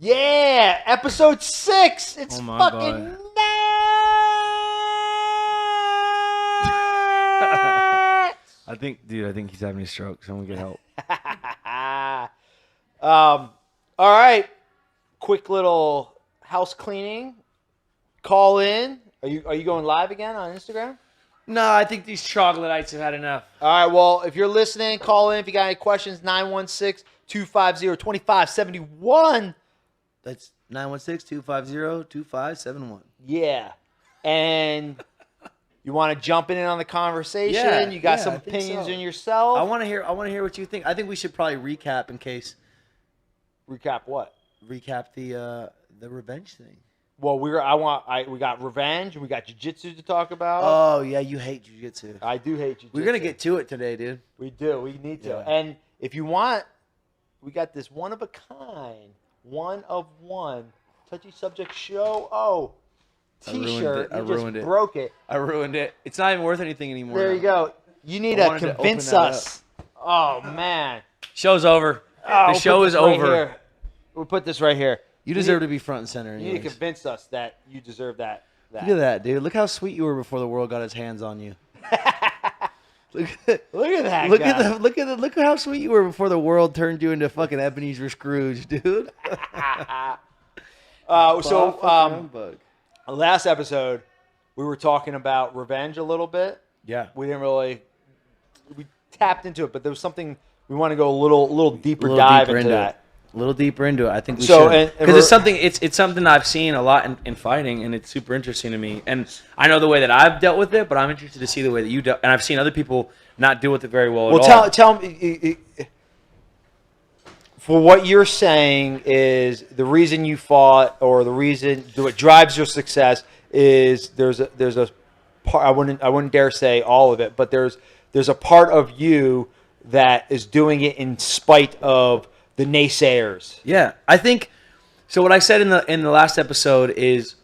Yeah, episode 6. It's Oh my fucking God. nuts. I think he's having a stroke. Someone get help. All right. Quick little house cleaning. Call in. Are you going live again on Instagram? No, I think these troglodytes have had enough. All right. Well, if you're listening, call in if you got any questions. 916-250-2571. That's 916-250-2571. Yeah. And you want to jump in on the conversation? Yeah, You got yeah, some I think opinions so. in yourself? I want to hear what you think. I think we should probably recap in case Recap what? recap the revenge thing. Well, we got revenge. We got jiu-jitsu to talk about. Oh yeah, you hate jiu-jitsu. I do hate jiu-jitsu. We're gonna get to it today, dude. We do. We need to. Yeah. And if you want, we got this one of a kind, one of one, touchy subject show. Oh, I ruined T-shirt. it. I You ruined just it. broke it. I ruined it. It's not even worth anything anymore. There now. you go. You need I to wanted to convince open that us. Oh man. Show's over. Oh, The we'll show put is this right over. here. We'll put this right here. You deserve to be front and center. You need Anyways. to convince us that you deserve that. Look at that, dude. Look how sweet you were before the world got its hands on you. Look at that. look guy. at look at how sweet you were before the world turned you into fucking Ebenezer Scrooge, dude. Last episode, we were talking about revenge a little bit. Yeah. We tapped into it, but there was something we want to go a little deeper A little dive deeper into into that. A little deeper into it. I think we So, should. and Because it's something I've seen a lot in fighting, and it's super interesting to me. And I know the way that I've dealt with it, but I'm interested to see the way that you dealt. And I've seen other people not deal with it very well at all. Tell me, for what you're saying is the reason you fought, or the reason what drives your success is there's a part. I wouldn't dare say all of it, but there's a part of you that is doing it in spite of the naysayers. Yeah, I think so. What I said in the last episode is,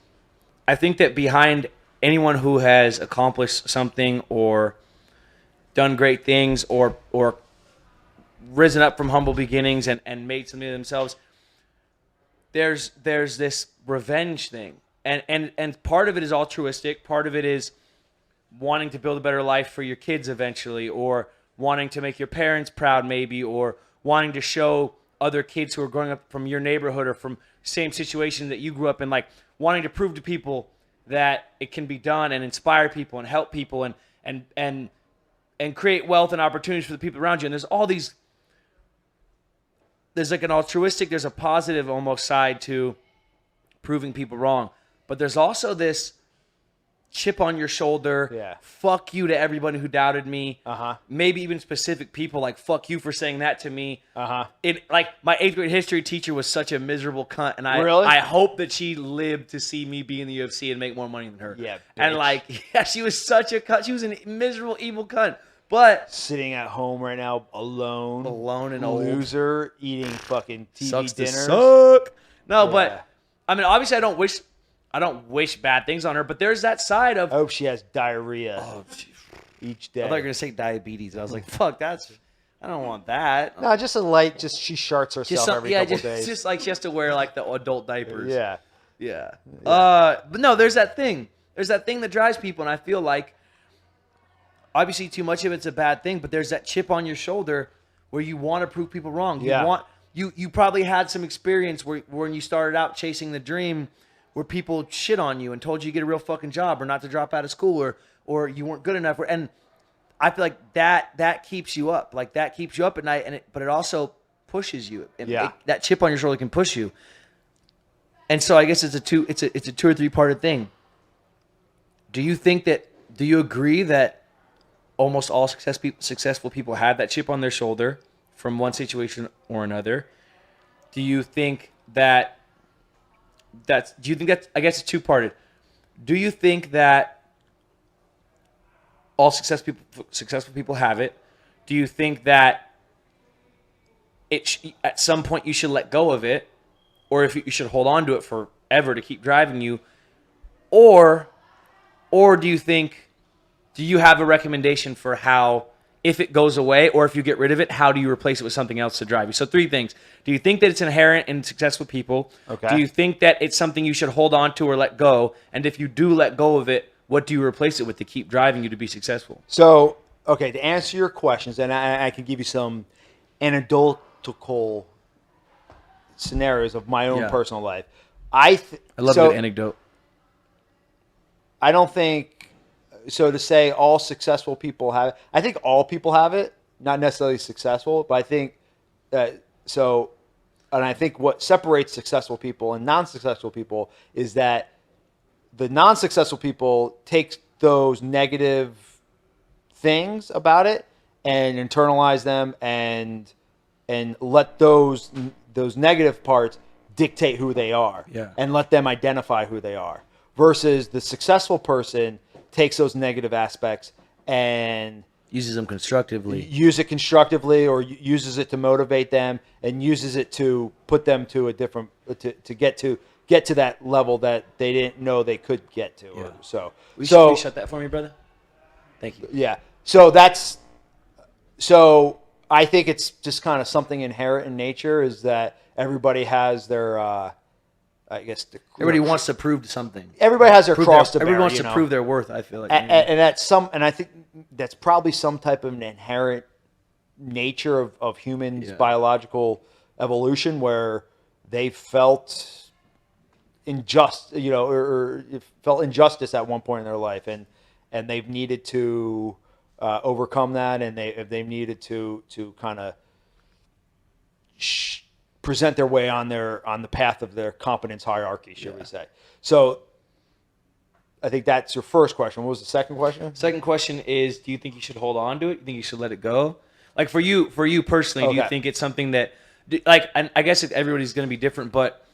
I think that behind anyone who has accomplished something or done great things or risen up from humble beginnings and made something of themselves, there's this revenge thing, and part of it is altruistic. Part of it is wanting to build a better life for your kids eventually, or wanting to make your parents proud, maybe, or wanting to show other kids who are growing up from your neighborhood or from same situation that you grew up in, like wanting to prove to people that it can be done and inspire people and help people and create wealth and opportunities for the people around you. And there's like an altruistic, there's a positive almost side to proving people wrong. But there's also this chip on your shoulder, fuck you to everybody who doubted me. Maybe even specific people, like fuck you for saying that to me. It, like, my 8th grade history teacher was such a miserable cunt, and I hope that she lived to see me be in the UFC and make more money than her. Yeah, and bitch. like, yeah, she was such a cunt. She was a miserable, evil cunt. But Sitting at home right now, alone and old. loser, eating fucking TV Sucks to dinners. suck. No, Yeah. but I mean, obviously, I don't wish bad things on her, but there's that side of. I hope she has diarrhea each day. I thought you were gonna say diabetes. I was like, fuck, I don't want that. No, just a light. Just she sharts herself every couple days. Just like she has to wear like the adult diapers. Yeah. Yeah. But no, there's that thing. There's that thing that drives people, and I feel like obviously too much of it's a bad thing, but there's that chip on your shoulder where you want to prove people wrong. You probably had some experience where when you started out chasing the dream, where people shit on you and told you to get a real fucking job or not to drop out of school or you weren't good enough. And I feel like that keeps you up. Like, that keeps you up at night, but it also pushes you. That chip on your shoulder can push you. And so I guess it's a 2 or 3 parted thing. Do you agree that almost all successful people have that chip on their shoulder from one situation or another? Do you think that I guess it's 2-parted. Do you think that all successful people have it? Do you think that at some point you should let go of it, or if you should hold on to it forever to keep driving you, or do you have a recommendation for how if it goes away, or if you get rid of it, how do you replace it with something else to drive you? So 3 things. Do you think that it's inherent in successful people? Okay. Do you think that it's something you should hold on to or let go? And if you do let go of it, what do you replace it with to keep driving you to be successful? So, okay, to answer your questions, and I can give you some anecdotal scenarios of my own Yeah. personal life. I love a good anecdote. I don't think so. To say all successful people have it, I think all people have it, not necessarily successful, but I think so. And I think what separates successful people and non-successful people is that the non-successful people take those negative things about it and internalize them and let those negative parts dictate who they are, Yeah. and let them identify who they are, versus the successful person takes those negative aspects and Uses them constructively. use it constructively, or uses it to motivate them, and uses it to put them to a different to get to that level that they didn't know they could get to. Yeah. Or so Will so you shut that for me, brother? Thank you. yeah. So I think it's just kind of something inherent in nature, is that everybody has their I guess Everybody wants to prove something. everybody has their cross to bear. Everyone wants you to know? prove their worth, I feel like. And I think that's probably some type of an inherent nature of humans' Yeah. biological evolution, where they felt or felt injustice at one point in their life, and they've needed to overcome that, and they've needed to kind of present their way on the path of their competence hierarchy, should we say? So I think that's your first question. What was the second question? Second question is, do you think you should hold on to it? Do you think you should let it go? Like for you personally, do you Okay. think it's something that, like, and I guess everybody's going to be different, but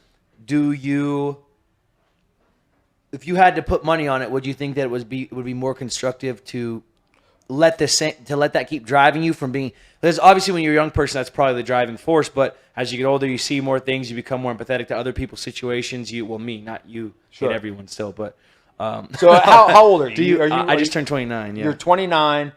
do you, if you had to put money on it, would you think that it would be more constructive to let that keep driving you from being, because obviously when you're a young person, that's probably the driving force, but as you get older, you see more things, you become more empathetic to other people's situations. Me, not you, Sure. and everyone still, but. So how old are you? I just turned 29. Yeah. You're 29.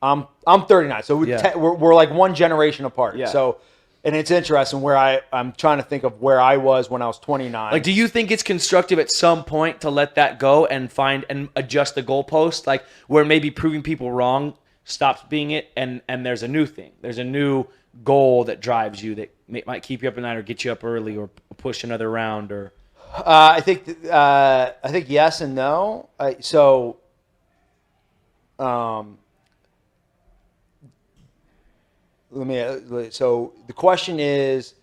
I'm 39. So Yeah. we're like one generation apart. Yeah. So, and it's interesting where I'm trying to think of where I was when I was 29. Like, do you think it's constructive at some point to let that go and find and adjust the goalpost, like where maybe proving people wrong stops being it, and there's a new thing, there's a new goal that drives you that might keep you up at night or get you up early or push another round or. I think yes and no. So the question is,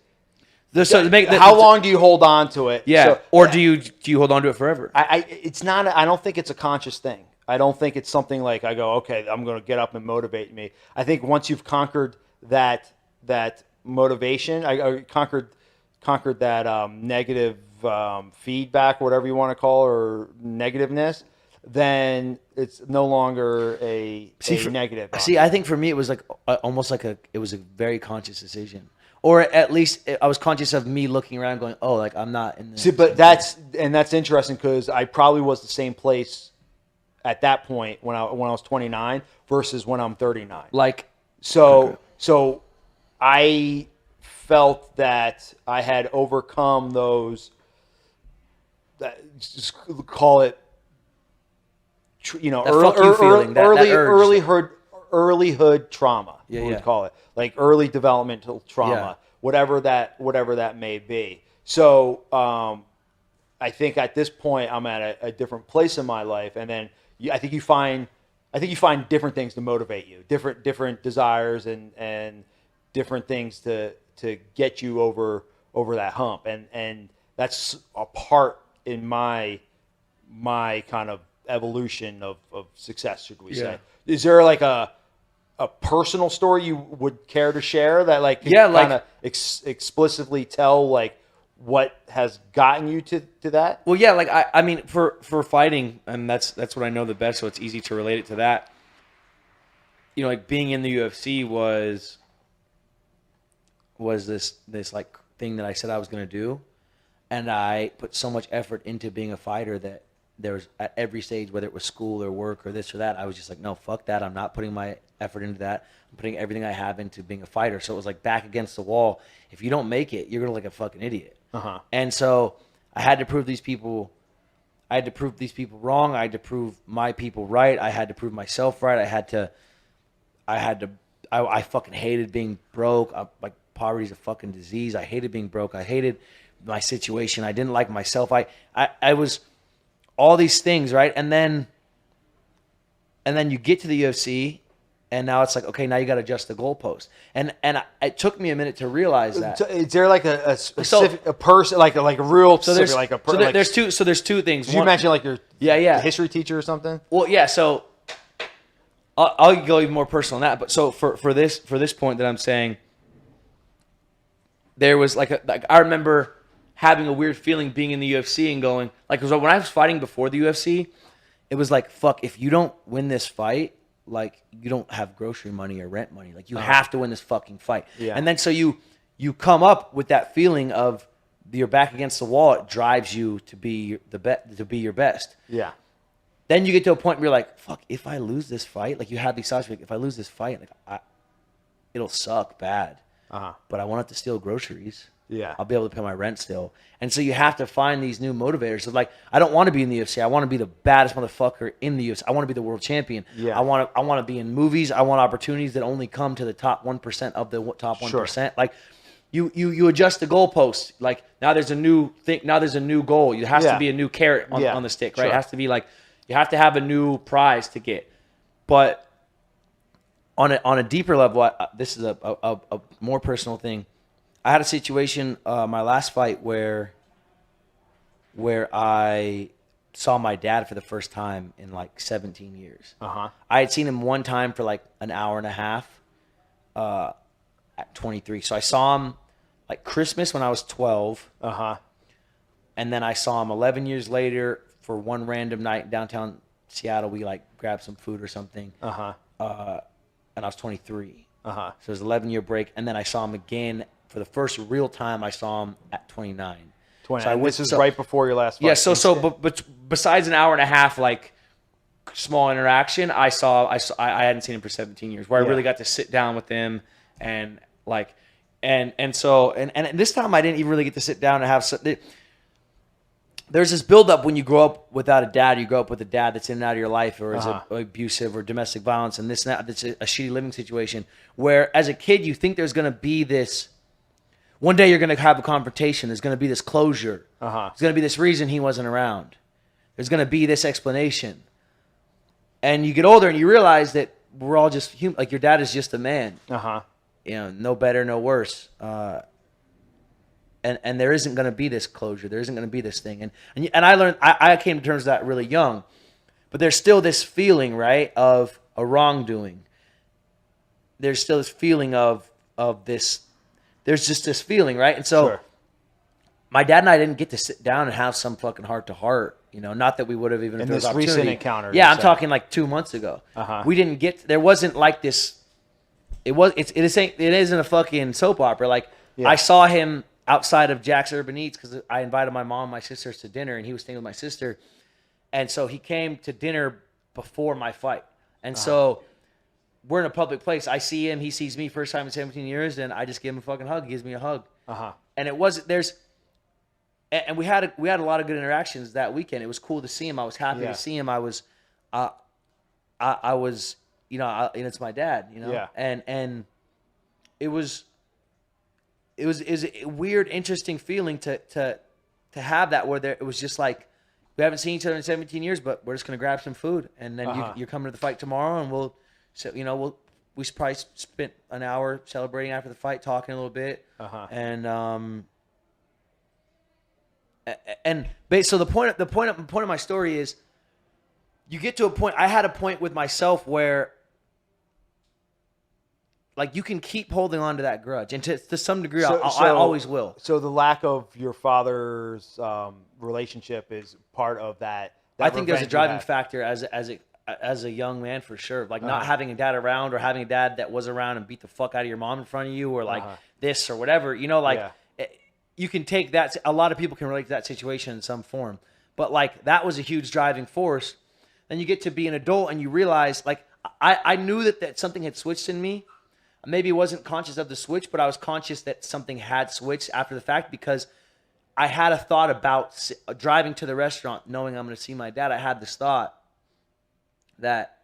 how long do you hold on to it? Yeah, So, or do you hold on to it forever? It's not. I don't think it's a conscious thing. I don't think it's something like I go, okay, I'm going to get up and motivate me. I think once you've conquered that motivation, I conquered that negative feedback, whatever you want to call it, or negativeness, then it's no longer a negative. I think for me it was like almost like it was a very conscious decision, or at least I was conscious of me looking around, going, "Oh, like I'm not in this." See, but that's interesting, because I probably was the same place at that point when I was 29 versus when I'm 39. Like, So I felt that I had overcome those. Just call it, earlyhood trauma. Yeah, we yeah. call it, like early developmental trauma, Yeah. whatever that may be. So I think at this point I'm at a different place in my life, and then I think you find different things to motivate you, different desires and different things to get you over that hump, and that's a part in my kind of evolution of success, should we say. Is there like a personal story you would care to share that kind of explicitly tell like what has gotten you to that? well, yeah, like I mean, for fighting, and that's what I know the best, so it's easy to relate it to that. You know, like being in the UFC was this like thing that I said I was going to do, and I put so much effort into being a fighter that there was at every stage, whether it was school or work or this or that, I was just like, no, fuck that. I'm not putting my effort into that. I'm putting everything I have into being a fighter. So it was like back against the wall. If you don't make it, you're gonna look like a fucking idiot. And so I had to prove these people. I had to prove these people wrong. I had to prove my people right. I had to prove myself right. I fucking hated being broke. Like poverty's a fucking disease. I hated being broke. I hated my situation. I didn't like myself. I was all these things, right? And then you get to the UFC, and now it's like, okay, now you got to adjust the goalpost. And it took me a minute to realize that. Is there like a specific a person, like a real specific, like a person? There's two things. Did you mention like your history teacher or something? Well, yeah. So I'll go even more personal than that. But so for this point that I'm saying, there was like I remember having a weird feeling being in the UFC and going like, because when I was fighting before the UFC, it was like, fuck, if you don't win this fight, like you don't have grocery money or rent money. Like you have to win this fucking fight. Yeah. And then so you come up with that feeling of you're back against the wall. It drives you to be to be your best. Yeah. Then you get to a point where you're like, fuck, if I lose this fight, like you have these thoughts, like if I lose this fight, like it'll suck bad. But I won't have to steal groceries. Yeah. I'll be able to pay my rent still. And so you have to find these new motivators. So like, I don't want to be in the UFC. I want to be the baddest motherfucker in the UFC. I want to be the world champion. Yeah. I want to be in movies. I want opportunities that only come to the top 1% of the top 1%. Sure. Like you adjust the goalposts. Like now there's a new thing. Now there's a new goal. It has to be a new carrot on the stick, right? Sure. It has to be like, you have to have a new prize to get. But on a deeper level, this is a more personal thing. I had a situation, my last fight, where I saw my dad for the first time in like 17 years. I had seen him one time for like an hour and a half at 23. So I saw him like Christmas when I was 12. And then I saw him 11 years later for one random night in downtown Seattle. We like grabbed some food or something. And I was 23. So it was an 11-year break. And then I saw him again. For the first real time, I saw him at 29. So this is right before your last fight. Yeah. But besides an hour and a half, like small interaction, I hadn't seen him for 17 years. Where I really got to sit down with him and like, and this time I didn't even really get to sit down and have. There's this buildup when you grow up without a dad. You grow up with a dad that's in and out of your life, or is abusive or domestic violence, and this and that. That's a shitty living situation. Where as a kid, you think there's going to be this. One day you're going to have a confrontation. There's going to be this closure. There's going to be this reason he wasn't around. There's going to be this explanation. And you get older and you realize that we're all just human. Like your dad is just a man. You know, no better, no worse. And there isn't going to be this closure. There isn't going to be this thing. And I learned. I came to terms with that really young. But there's still this feeling, right, of a wrongdoing. There's still this feeling of this. There's just this feeling, right? And so my dad and I didn't get to sit down and have some fucking heart-to-heart, you know, not that we would have even in this recent encounter. Yeah, I'm talking like 2 months ago. We didn't get, there wasn't like this, it isn't a fucking soap opera. Like I saw him outside of Jack's Urban Eats because I invited my mom and my sisters to dinner and he was staying with my sister. And so he came to dinner before my fight. And so we're in a public place. I see him. He sees me first time in 17 years, and I just give him a fucking hug. He gives me a hug. And it wasn't and we had a lot of good interactions that weekend. It was cool to see him. I was happy to see him. I was, you know, it's my dad, you know. And it was a weird, interesting feeling to have that where it was just like we haven't seen each other in 17 years, but we're just gonna grab some food, and then you're coming to the fight tomorrow, and we'll. So, you know, we probably spent an hour celebrating after the fight, talking a little bit. And so the point of my story is you get to a point, I had a point with myself where like you can keep holding on to that grudge. And to some degree, I always will. So the lack of your father's relationship is part of that I think there's a driving factor as a young man for sure, like not having a dad around or having a dad that was around and beat the fuck out of your mom in front of you or like this or whatever, you know, like you can take that. A lot of people can relate to that situation in some form, but like that was a huge driving force. Then you get to be an adult and you realize like I knew that something had switched in me. Maybe I wasn't conscious of the switch, but I was conscious that something had switched after the fact because I had a thought about driving to the restaurant, knowing I'm going to see my dad. I had this thought that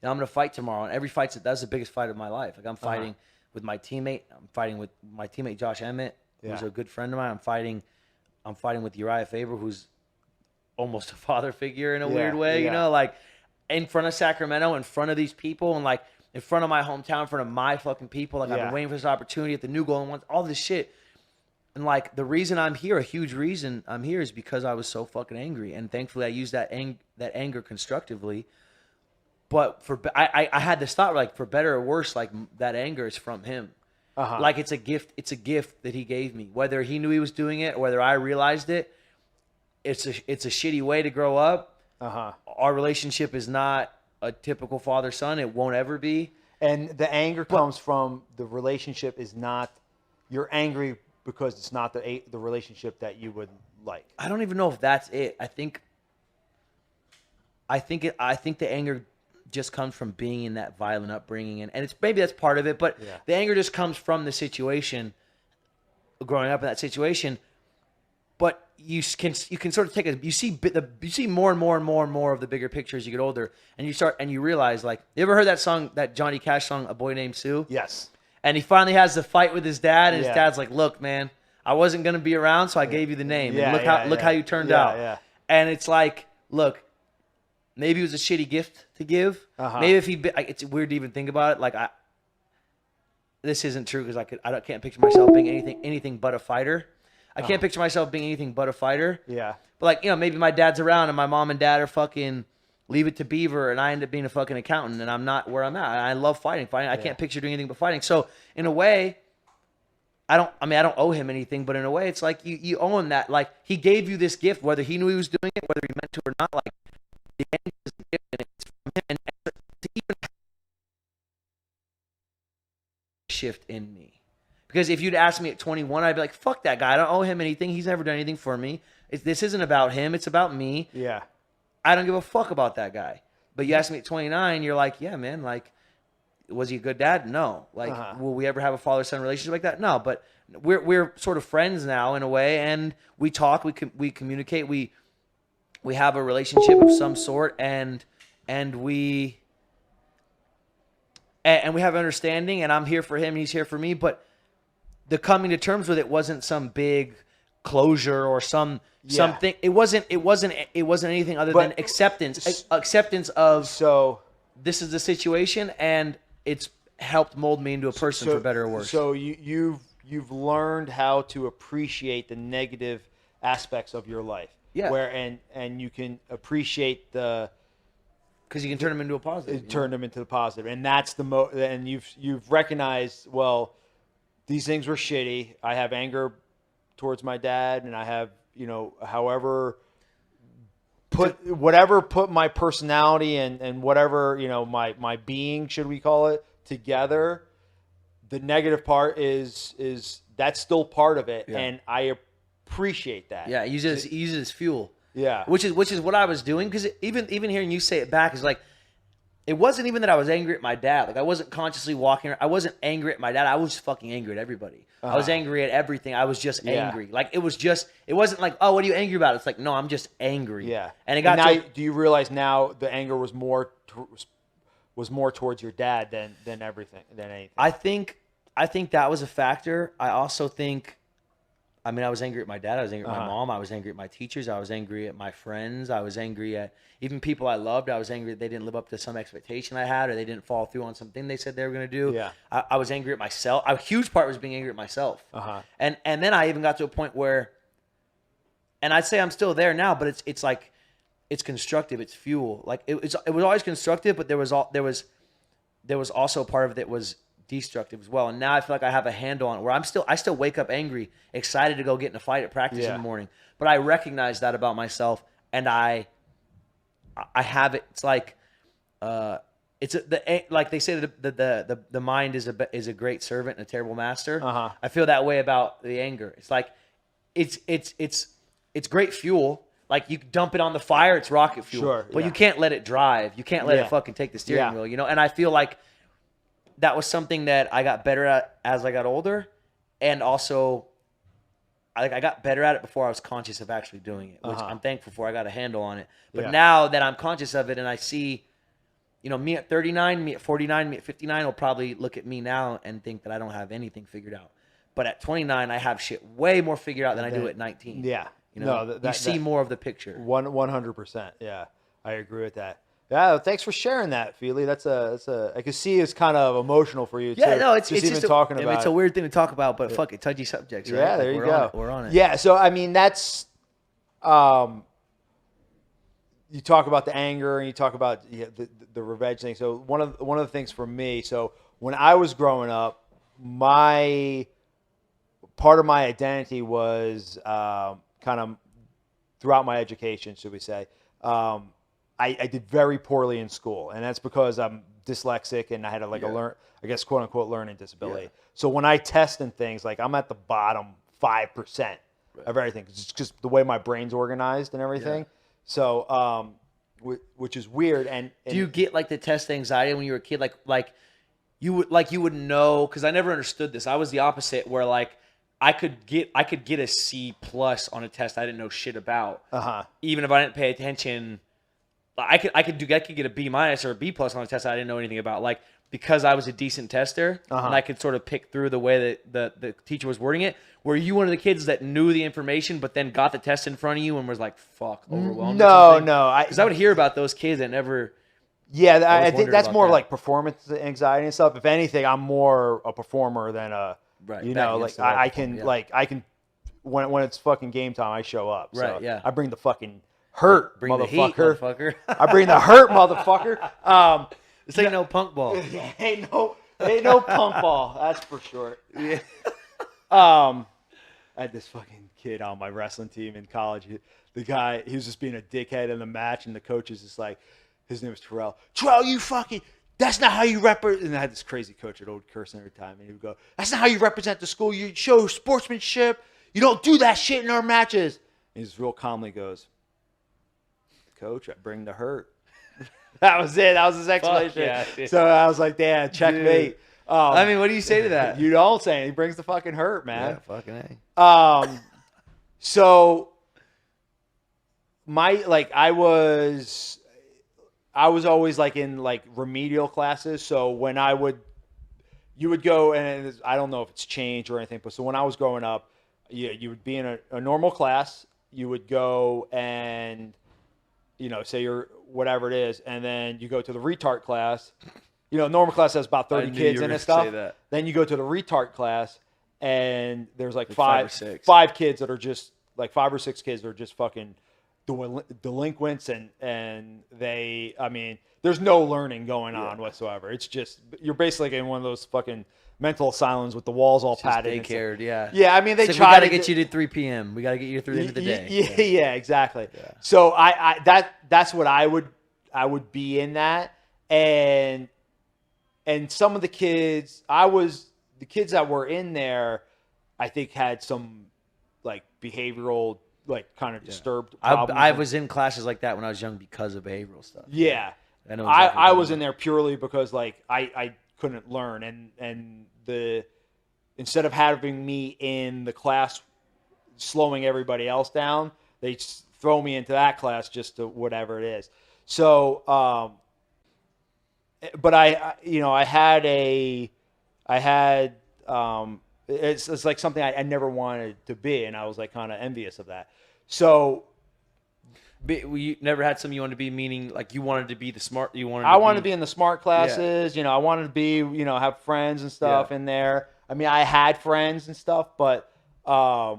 I'm going to fight tomorrow, and every fight's that's the biggest fight of my life. Like I'm fighting with my teammate. I'm fighting with my teammate Josh Emmett, who's a good friend of mine. I'm fighting with Uriah Faber, who's almost a father figure in a weird way, you know, like in front of Sacramento, in front of these people, and like in front of my hometown, in front of my fucking people. Like I've been waiting for this opportunity at the New Golden Ones, all this shit. And like the reason I'm here, a huge reason I'm here, is because I was so fucking angry, and thankfully I used that anger constructively. But I had this thought, like for better or worse, like that anger is from him. Like it's a gift. It's a gift that he gave me. Whether he knew he was doing it or whether I realized it, it's a shitty way to grow up. Our relationship is not a typical father-son. It won't ever be. And the anger comes from the relationship is not. You're angry because it's not the relationship that you would like. I don't even know if that's it. I think the anger just comes from being in that violent upbringing, and it's maybe that's part of it, but the anger just comes from the situation, growing up in that situation. But you can sort of you see more and more and more and more of the bigger picture as you get older, and you realize, like, you ever heard that song, that Johnny Cash song, A Boy Named Sue? Yes. And he finally has the fight with his dad, and his dad's like, "Look, man, I wasn't gonna be around, so I gave you the name. And look how you turned out." Yeah. And it's like, look, maybe it was a shitty gift to give. Maybe if it's weird to even think about it. Like this isn't true because I can't picture myself being anything but a fighter. I can't picture myself being anything but a fighter. Yeah. But like, you know, maybe my dad's around and my mom and dad are fucking Leave It to Beaver, and I end up being a fucking accountant, and I'm not where I'm at. I love fighting. I can't picture doing anything but fighting. So in a way, I don't owe him anything, but in a way, it's like you owe him that. Like, he gave you this gift, whether he knew he was doing it, whether he meant to or not. Like, the anger is a gift, and it's from him. And to even shift in me, because if you'd asked me at 21, I'd be like, "Fuck that guy. I don't owe him anything. He's never done anything for me. This isn't about him. It's about me." Yeah. I don't give a fuck about that guy. But you ask me at 29, you're like, yeah, man, like, was he a good dad? No. Like, will we ever have a father-son relationship like that? No. But we're sort of friends now in a way, and we talk, we communicate, we have a relationship of some sort, and we have understanding, and I'm here for him, and he's here for me. But the coming to terms with it wasn't some big closure or something. It wasn't anything other than acceptance of this is the situation, and it's helped mold me into a person for better or worse. So you've learned how to appreciate the negative aspects of your life. Yeah. And you can appreciate because you can turn them into a positive. Turn them into the positive, and that's and you've recognized, well, these things were shitty. I have anger towards my dad, and I have, put my personality and whatever, my being, should we call it, together. The negative part is that's still part of it, and I appreciate that. Yeah, use it as fuel. Yeah, which is what I was doing, because even hearing you say it back is like, it wasn't even that I was angry at my dad. Like, I wasn't consciously walking around. I wasn't angry at my dad. I was fucking angry at everybody. I was angry at everything. I was just angry. Like, it wasn't like, oh, what are you angry about? It's like, no, I'm just angry. Yeah. And it got do you realize now the anger was more towards your dad than anything? I think that was a factor. I also think, I was angry at my dad. I was angry at my mom. I was angry at my teachers. I was angry at my friends. I was angry at even people I loved. I was angry that they didn't live up to some expectation I had, or they didn't follow through on something they said they were going to do. Yeah. I was angry at myself. A huge part was being angry at myself. And then I even got to a point where, and I'd say I'm still there now, but it's like, it's constructive. It's fuel. Like, it was always constructive, but there was also part of it that was destructive as well. And now I feel like I have a handle on it, where I still wake up angry, excited to go get in a fight at practice in the morning. But I recognize that about myself, and I have it. It's like like they say that the mind is a great servant and a terrible master. I feel that way about the anger. It's like it's great fuel, like you dump it on the fire, it's rocket fuel. Sure, but yeah. you can't let it drive. You can't let Yeah. it fucking take the steering Yeah. wheel, you know? And I feel like that was something that I got better at as I got older. And also, I got better at it before I was conscious of actually doing it, which I'm thankful for. I got a handle on it. But Yeah. now that I'm conscious of it and I see, you know, me at 39, me at 49, me at 59 will probably look at me now and think that I don't have anything figured out. But at 29, I have shit way more figured out than I do at 19. Yeah. You know, No, you see more of the picture. 100%. Yeah, I agree with that. Yeah, thanks for sharing that, Fili. That's I can see it's kind of emotional for you. Yeah, too. no, it's even just talking I mean, about it's a weird thing to talk about, but fuck it, touchy subjects, right? Yeah, Like, there you we're go. on it, we're on it. Yeah, so I mean that's, you talk about the anger and you talk about the revenge thing. So one of the things for me, so when I was growing up, my part of my identity was kind of throughout my education, should we say, I did very poorly in school, and that's because I'm dyslexic and I had I guess quote unquote learning disability. Yeah. So when I test and things, like I'm at the bottom 5% of everything, it's just the way my brain's organized and everything. Yeah. So, which is weird. And Do you get like the test anxiety when you were a kid? Like you would know, because I never understood this. I was the opposite, where like I could get a C+ on a test I didn't know shit about. Even if I didn't pay attention, I could get a B- or a B+ on a test I didn't know anything about. Like, because I was a decent tester and I could sort of pick through the way that the teacher was wording it. Were you one of the kids that knew the information but then got the test in front of you and was like, fuck, overwhelmed? No. Because I would hear about those kids that never. Yeah, I think wondered that's about more that. like performance anxiety and stuff. If anything, I'm more a performer than a, Right, you back know, against like the wall I performer, can, yeah. like I can, when it's fucking game time, I show up. Right, So yeah. I bring the fucking hurt, Bring the motherfucker. heat, motherfucker. I bring the hurt, motherfucker. This ain't no punk ball. ain't no pump ball. That's for sure. Yeah. I had this fucking kid on my wrestling team in college. The guy, he was just being a dickhead in the match, and the coach is just like, his name was Terrell. Terrell, you fucking, that's not how you represent. And I had this crazy coach that would curse every time, and he would go, that's not how you represent the school. You show sportsmanship. You don't do that shit in our matches. And he just real calmly goes, Coach, I bring the hurt. That was it. That was his explanation. yeah, dude. So I was like, damn, checkmate. I mean, what do you say to that? You don't say it. He brings the fucking hurt, man. Yeah, fucking A. So I was always like in like remedial classes. So when you would go, and I don't know if it's changed or anything, but so when I was growing up, you would be in a normal class. You would go and, you know, say you're whatever it is, and then you go to the retard class. You know, normal class has about 30 kids in it stuff. Then you go to the retard class, and there's like five kids that are just like 5 or 6 kids that are just fucking delinquents, and they, I mean, there's no learning going on whatsoever. It's just, you're basically in one of those fucking mental asylums with the walls all padded. They cared, yeah. Yeah, I mean, they so try we gotta to get you to 3 p.m. We gotta get you through the end of the day. Yeah, exactly. Yeah. So that's what I would be in that, and some of the kids, the kids that were in there, I think had some like behavioral, like kind of disturbed problems. I was in classes like that when I was young because of behavioral stuff. Yeah. I know I was in there purely because like I couldn't learn, and instead of having me in the class slowing everybody else down, they just throw me into that class just to whatever it is. So but it's like something I never wanted to be, and I was like kind of envious of that. So you never had something you wanted to be, meaning like you wanted to be the smart. I wanted to be in the smart classes. Yeah. You know, I wanted to be, you know, have friends and stuff in there. I mean, I had friends and stuff, but that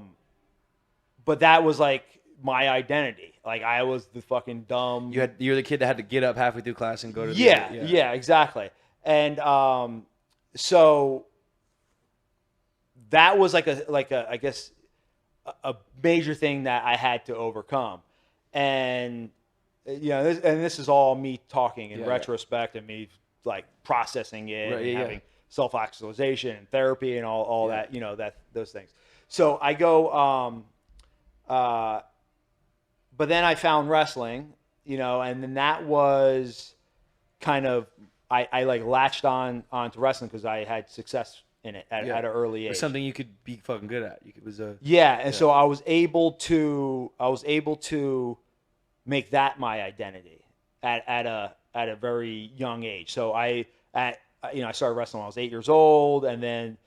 was like my identity. Like I was the fucking dumb. You're the kid that had to get up halfway through class and go to yeah, exactly. And so that was like a I guess a major thing that I had to overcome. And you know, this is all me talking in retrospect and me like processing it and having self-actualization and therapy and all that, you know, those things. So I go, but then I found wrestling, and then that was kind of I like latched onto wrestling because I had success in it at an early age. Or something you could be fucking good at. It was a So I was able to make that my identity at a very young age. So I started wrestling when I was 8 years old, and then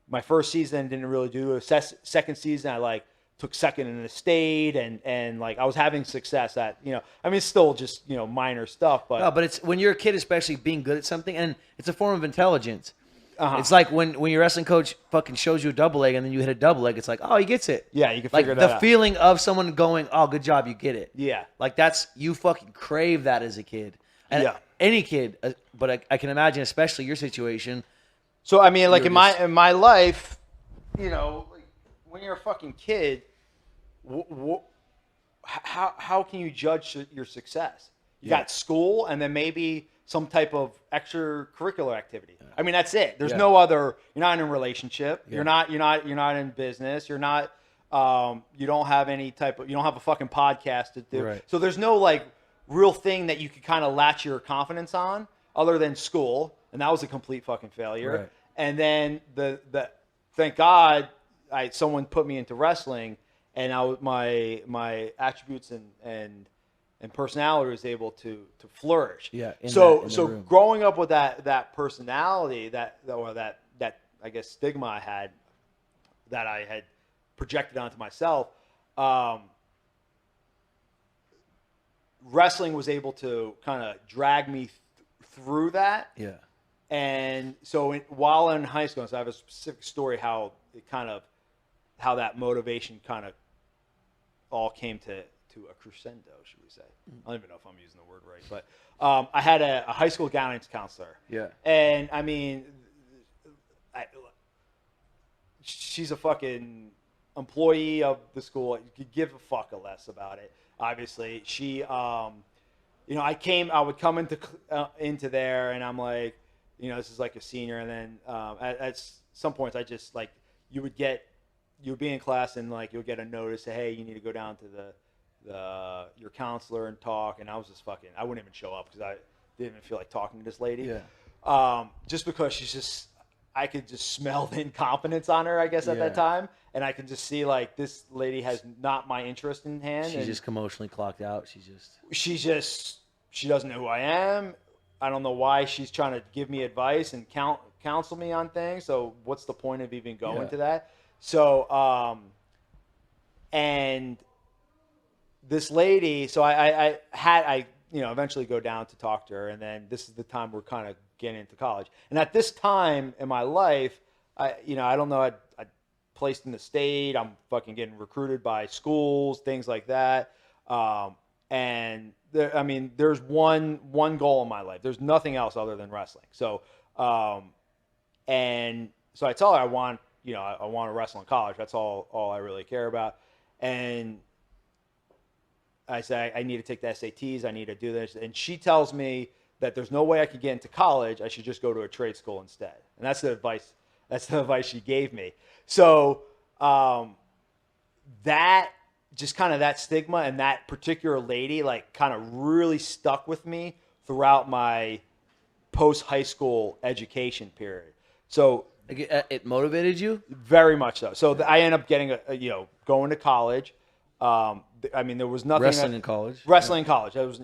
my first season didn't really do a second season. I like took second in the state, and like I was having success at it's still just minor stuff, but no, but it's when you're a kid, especially being good at something, and it's a form of intelligence. It's like when your wrestling coach fucking shows you a double leg and then you hit a double leg. It's like, oh, he gets it. Yeah, you can like figure that out. the feeling of someone going, oh, good job, you get it. Yeah, like that's you fucking crave that as a kid, and any kid, but I can imagine, especially your situation. So I mean, like in my life, like, when you're a fucking kid, how can you judge your success? You got school, and then maybe some type of extracurricular activity. I mean, that's it. There's no other. You're not in a relationship. You're not in business. You're not. You don't have any type of. You don't have a fucking podcast to do. Right. So there's no like real thing that you could kind of latch your confidence on, other than school, and that was a complete fucking failure. Right. And then the thank God, someone put me into wrestling, and my attributes and personality was able to flourish. Yeah. So growing up with that personality, that I guess stigma I had, that I had projected onto myself, wrestling was able to kind of drag me through that. Yeah. And so while in high school, so I have a specific story how how that motivation kind of all came to a crescendo, should we say? I don't even know if I'm using the word right, but I had a high school guidance counselor. Yeah. And I mean, she's a fucking employee of the school. You could give a fuck less about it. Obviously, she, I would come into there, and I'm like, this is like a senior, and then at some points I just like you would be in class, and like you'll get a notice, say, hey, you need to go down to your counselor and talk, and I was just fucking, I wouldn't even show up because I didn't even feel like talking to this lady. Yeah. Just because I could just smell the incompetence on her, I guess, at that time, and I could just see like this lady has not my interest in hand. She's just emotionally clocked out. She doesn't know who I am. I don't know why she's trying to give me advice and counsel me on things. So what's the point of even going to that? So, and this lady, so I eventually go down to talk to her, and then this is the time we're kind of getting into college. And at this time in my life, I don't know, I placed in the state, I'm fucking getting recruited by schools, things like that. And there's one goal in my life. There's nothing else other than wrestling. So, and so I tell her I want to wrestle in college. That's all I really care about. And I say, I need to take the SATs. I need to do this. And she tells me that there's no way I could get into college. I should just go to a trade school instead. And that's the advice she gave me. So, that just kind of that stigma and that particular lady, like, kind of really stuck with me throughout my post-high school education period. So it motivated you? Very much so. So I ended up getting going to college. There was nothing. Wrestling in college. Wrestling in college. That was,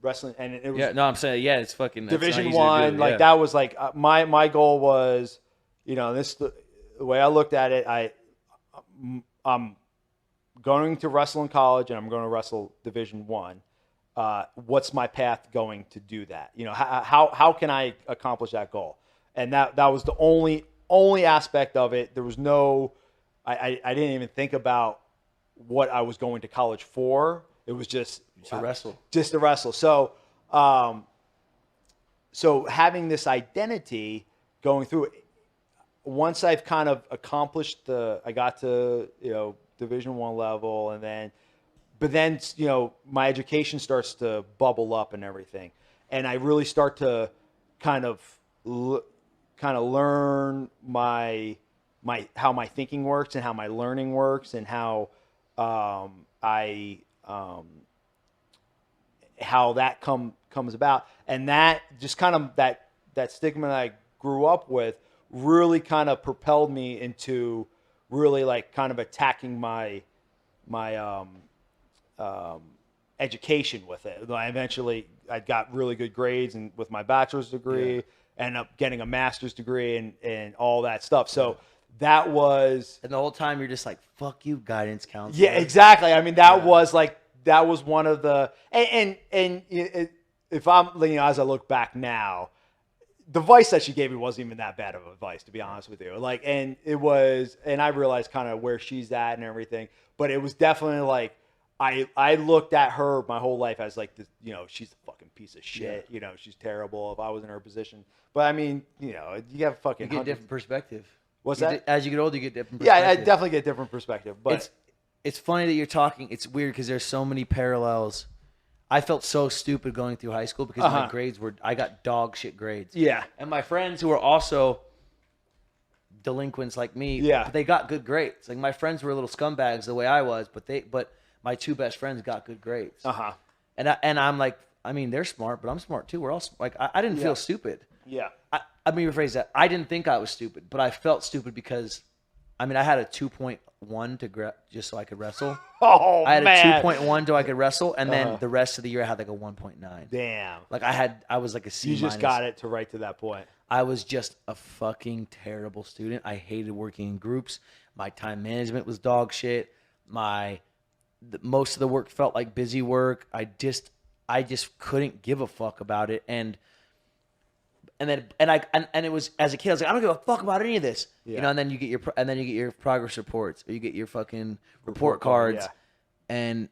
wrestling, and it was. Yeah, no, I'm saying, it's fucking Division I. Like that was like my goal was, the way I looked at it. I'm going to wrestle in college, and I'm going to wrestle Division I. What's my path going to do that? How can I accomplish that goal? And that was the only aspect of it. There was no. I didn't even think about what I was going to college for. It was just to wrestle. Just to wrestle. So, so having this identity going through it, once I've kind of accomplished I got to, Division I level, but then, my education starts to bubble up and everything. And I really start to kind of learn how my thinking works and how my learning works and how, I how that comes about, and that just kind of that stigma that I grew up with really kind of propelled me into really like kind of attacking my education with it. I got really good grades and with my bachelor's degree, ended up getting a master's degree and all that stuff. So that was, and the whole time you're just like, fuck you, guidance counselor. yeah, exactly. I mean, that was one of the, if I'm, as I look back now, the advice that she gave me wasn't even that bad of advice, to be honest with you. Like, and I realized kind of where she's at and everything, but it was definitely like, I looked at her my whole life as like this, she's a fucking piece of shit. Yeah. She's terrible if I was in her position. But I mean, you have fucking. You get different perspective. What's that? As you get older, you get different perspective. Yeah, I definitely get different perspective. But it's funny that you're talking. It's weird because there's so many parallels. I felt so stupid going through high school because my grades I got dog shit grades. Yeah. And my friends who were also delinquents like me, they got good grades. Like my friends were little scumbags the way I was, but my two best friends got good grades. And I'm like, I mean, they're smart, but I'm smart too. We're all like, I didn't feel stupid. Yeah. Let me rephrase that. I didn't think I was stupid, but I felt stupid because, I mean, I had a 2.1 just so I could wrestle. Oh, I had man. a 2.1 so I could wrestle, and then the rest of the year I had like a 1.9. Damn. Like I was like a C. You just got it to right to that point. I was just a fucking terrible student. I hated working in groups. My time management was dog shit. Most of the work felt like busy work. I just couldn't give a fuck about it. And it was, as a kid, I was like, I don't give a fuck about any of this. Yeah. And then you get your progress reports, or you get your fucking report cards. Yeah. And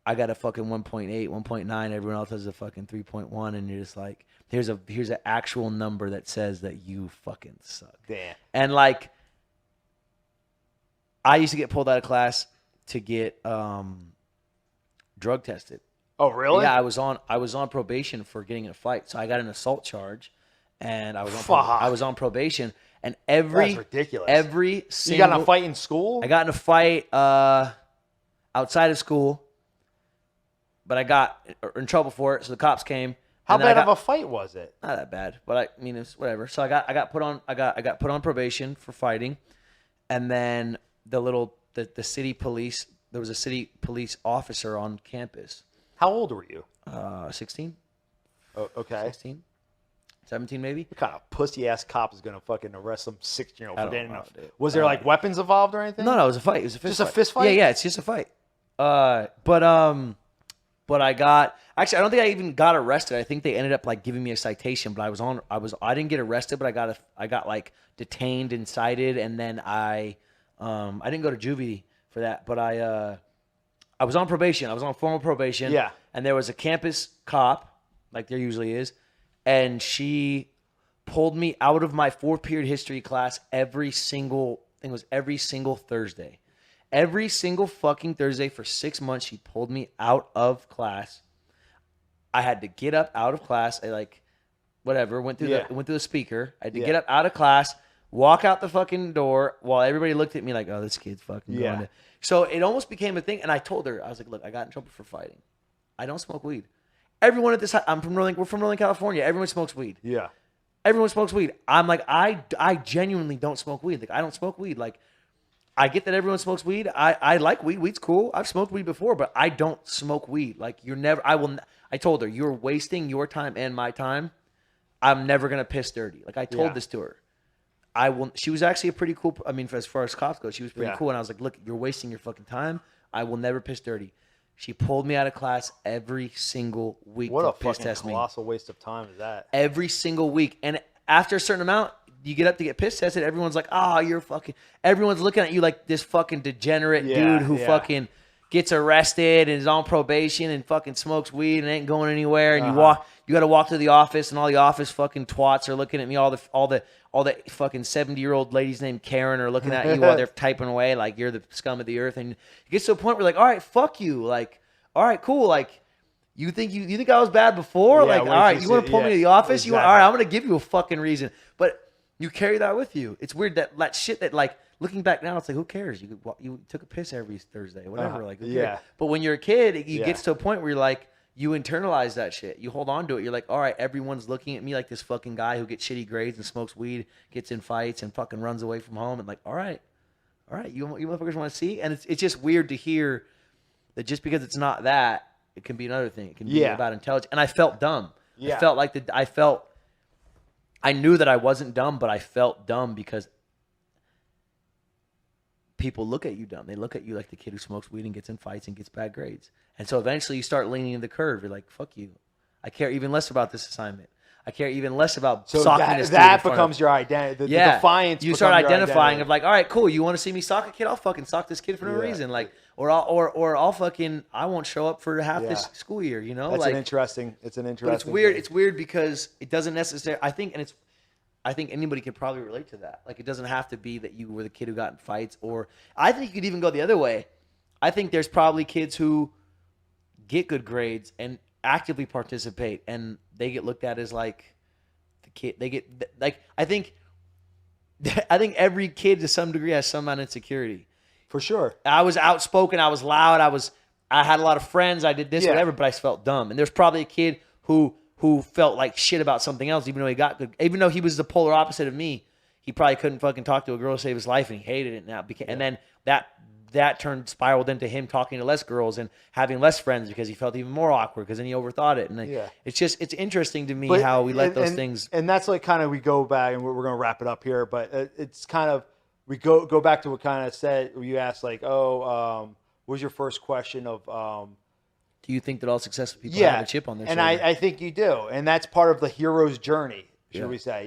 I got a fucking 1.8, 1.9. Everyone else has a fucking 3.1, and you're just like, here's an actual number that says that you fucking suck. Damn. And like, I used to get pulled out of class to get drug tested. Oh, really? Yeah, I was on probation for getting in a fight, so I got an assault charge, and I was on probation, and That's ridiculous. Every single, you got in a fight in school? I got in a fight outside of school, but I got in trouble for it, so the cops came. How bad of a fight was it? Not that bad, but I mean it's whatever. So I got put on probation for fighting, and then the city police. There was a city police officer on campus. How old were you? 16. Oh, okay. 16. 17 maybe. What kind of pussy ass cop is gonna fucking arrest some 16-year-old for dating? Was I there don't like know. weapons involved or anything? No, it was a fight. It was a fist Just a fist fight? Yeah, it's just a fight. But I got, actually I don't think I even got arrested. I think they ended up like giving me a citation, but I didn't get arrested, but I got like detained and cited, and then I didn't go to juvie for that, but I was on probation. I was on formal probation. Yeah. And there was a campus cop, like there usually is, and she pulled me out of my 4-period history class every single Thursday. Every single fucking Thursday for 6 months, she pulled me out of class. I had to get up out of class. I went through the speaker. I had to get up out of class, walk out the fucking door while everybody looked at me like, oh, this kid's fucking going to. So it almost became a thing. And I told her, I was like, look, I got in trouble for fighting. I don't smoke weed. Everyone at this house, we're from Northern California. Everyone smokes weed. Yeah. Everyone smokes weed. I'm like, I genuinely don't smoke weed. Like, I don't smoke weed. Like, I get that everyone smokes weed. I like weed. Weed's cool. I've smoked weed before, but I don't smoke weed. Like, I told her, you're wasting your time and my time. I'm never going to piss dirty. Like, I told this to her. She was actually a pretty cool, I mean, as far as cops go, she was pretty cool. And I was like, look, you're wasting your fucking time. I will never piss dirty. She pulled me out of class every single week What to a piss fucking test me. colossal waste of time is that? Every single week. And after a certain amount, you get up to get piss tested. Everyone's like, oh, you're fucking, everyone's looking at you like this fucking degenerate dude who fucking gets arrested and is on probation and fucking smokes weed and ain't going anywhere. And you got to walk to the office, and all the office fucking twats are looking at me. All the fucking 70-year-old ladies named Karen are looking at you while they're typing away like you're the scum of the earth. And it gets to a point where like, all right, fuck you. Like, all right, cool. Like, you think I was bad before? Yeah, like, all right, you want to pull me to the office? Exactly. All right, I'm going to give you a fucking reason. But you carry that with you. It's weird that shit that like looking back now, it's like, who cares? You took a piss every Thursday, whatever. Like, who cares? Yeah. But when you're a kid, it gets to a point where you're like, you internalize that shit. You hold on to it. You're like, all right, everyone's looking at me like this fucking guy who gets shitty grades and smokes weed, gets in fights, and fucking runs away from home. And like, all right, you motherfuckers want to see? And it's just weird to hear that just because it's not that, it can be another thing. It can be about intelligence. And I felt dumb. Yeah. I felt like I knew that I wasn't dumb, but I felt dumb because people look at you dumb. They look at you like the kid who smokes weed and gets in fights and gets bad grades. And so eventually you start leaning in the curve. You're like, fuck you. I care even less about this assignment. I care even less about socking this dude that in front becomes of, your identity. The defiance. You start becomes your identifying identity. of like, all right, cool. You want to see me sock a kid? I'll fucking sock this kid for no reason. Like, or I'll fucking, I won't show up for half this school year. You know, That's like, an interesting. It's an interesting. But it's weird. thing. It's weird because it doesn't necessarily. I think anybody could probably relate to that. Like, it doesn't have to be that you were the kid who got in fights, or I think you could even go the other way. I think there's probably kids who get good grades and actively participate, and they get looked at as like the kid. They get like I think every kid to some degree has some amount of insecurity. For sure. I was outspoken. I was loud. I had a lot of friends. I did this, whatever, but I felt dumb. And there's probably a kid who felt like shit about something else, even though he got good. Even though he was the polar opposite of me, he probably couldn't fucking talk to a girl to save his life, and he hated it. Now, and then that spiraled into him talking to less girls and having less friends because he felt even more awkward because then he overthought it. And it's interesting to me how we let those things. And that's like kind of we go back, and we're going to wrap it up here, but it's kind of we go back to what kind of said. You asked like, what was your first question of? Do you think that all successful people have a chip on their shoulder? And I think you do. And that's part of the hero's journey, should we say.